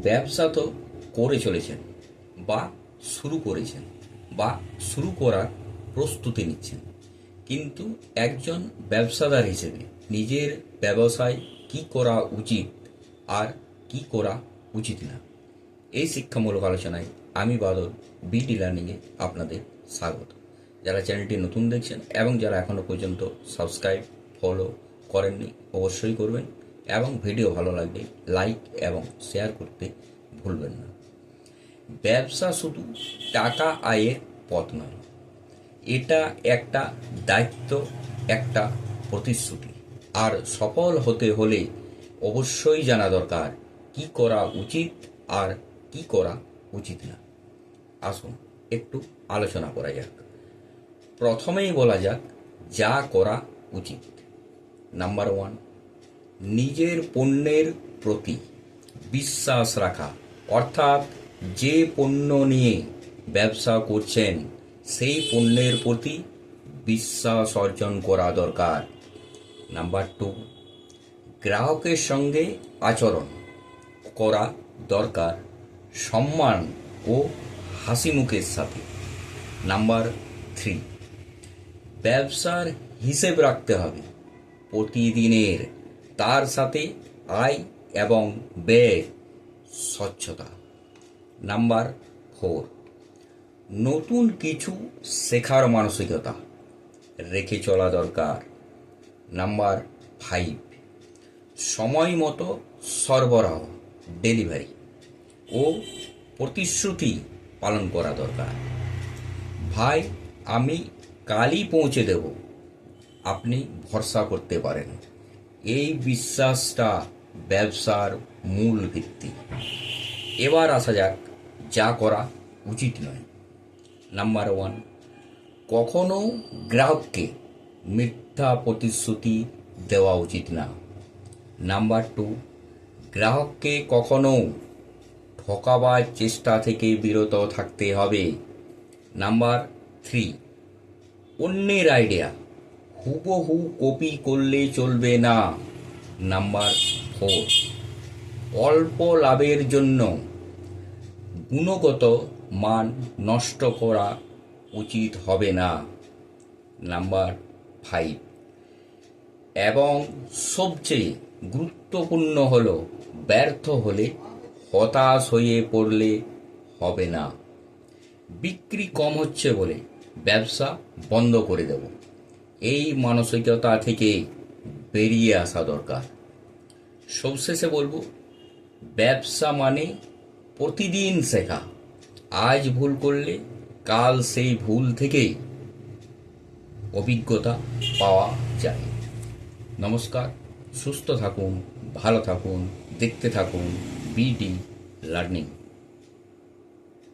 ব্যবসা তো করে চলেছেন বা শুরু করেছেন বা শুরু করার প্রস্তুতি নিচ্ছেন, কিন্তু একজন ব্যবসাদার হিসেবে নিজের ব্যবসায় কি করা উচিত আর কি করা উচিত না, এই শিক্ষামূলক আলোচনায় আমি বাদল বিডি লার্নিংয়ে আপনাদের স্বাগত। যারা চ্যানেলটি নতুন দেখছেন এবং যারা এখনও পর্যন্ত সাবস্ক্রাইব ফলো করেননি অবশ্যই করবেন, এবং ভিডিও ভালো লাগলে লাইক এবং শেয়ার করতে ভুলবেন না। ব্যবসা শুধু টাকা আয়ের পথ নয়, এটা একটা দায়িত্ব, একটা প্রতিশ্রুতি। আর সফল হতে হলে অবশ্যই জানা দরকার কি করা উচিত আর কি করা উচিত না। আসুন একটু আলোচনা করা যাক। প্রথমেই বলা যাক যা করা উচিত। নাম্বার 1, নিজের পণ্যের প্রতি বিশ্বাস রাখা, অর্থাৎ যে পণ্য নিয়ে ব্যবসা করছেন সেই পণ্যের প্রতি বিশ্বাস অর্জন করা দরকার। নাম্বার 2, গ্রাহকের সঙ্গে আচরণ করা দরকার সম্মান ও হাসি মুখের সাথে। নাম্বার 3, ব্যবসার হিসেব রাখতে হবে প্রতিদিনের, তার সাথে আয় এবং ব্যয় স্বচ্ছতা। নাম্বার 4, নতুন কিছু শেখার মানসিকতা রেখে চলা দরকার। নাম্বার 5, সময় মতো সরবরাহ ডেলিভারি ও প্রতিশ্রুতি পালন করা দরকার। ভাই, আমি কালই পৌঁছে দেব, আপনি ভরসা করতে পারেন। এই বিশ্বাসটা ব্যবসার মূল ভিত্তি। এবার আসা যাক যা করা উচিত নয়। নাম্বার 1, কখনো গ্রাহককে মিথ্যা প্রতিশ্রুতি দেওয়া উচিত না। নাম্বার 2, গ্রাহককে কখনো ঠকাবার চেষ্টা থেকে বিরত থাকতে হবে। নাম্বার 3, অন্যের আইডিয়া হুবহু কপি করলে চলবে না। নাম্বার 4, অল্প লাভের জন্য গুণগত মান নষ্ট করা উচিত হবে না। নাম্বার 5, এবং সবচেয়ে গুরুত্বপূর্ণ হলো ব্যর্থ হলে হতাশ হয়ে পড়লে হবে না। বিক্রি কম হচ্ছে বলে ব্যবসা বন্ধ করে দেব, এই মানসিকতা থেকে বেরিয়ে আসা দরকার। সবশেষে বলবো, ব্যবসা মানে প্রতিদিন শেখা। আজ ভুল করলে কাল সেই ভুল থেকেই অভিজ্ঞতা পাওয়া যায়। নমস্কার, সুস্থ থাকুন, ভালো থাকুন, দেখতে থাকুন বিডি লার্নিং।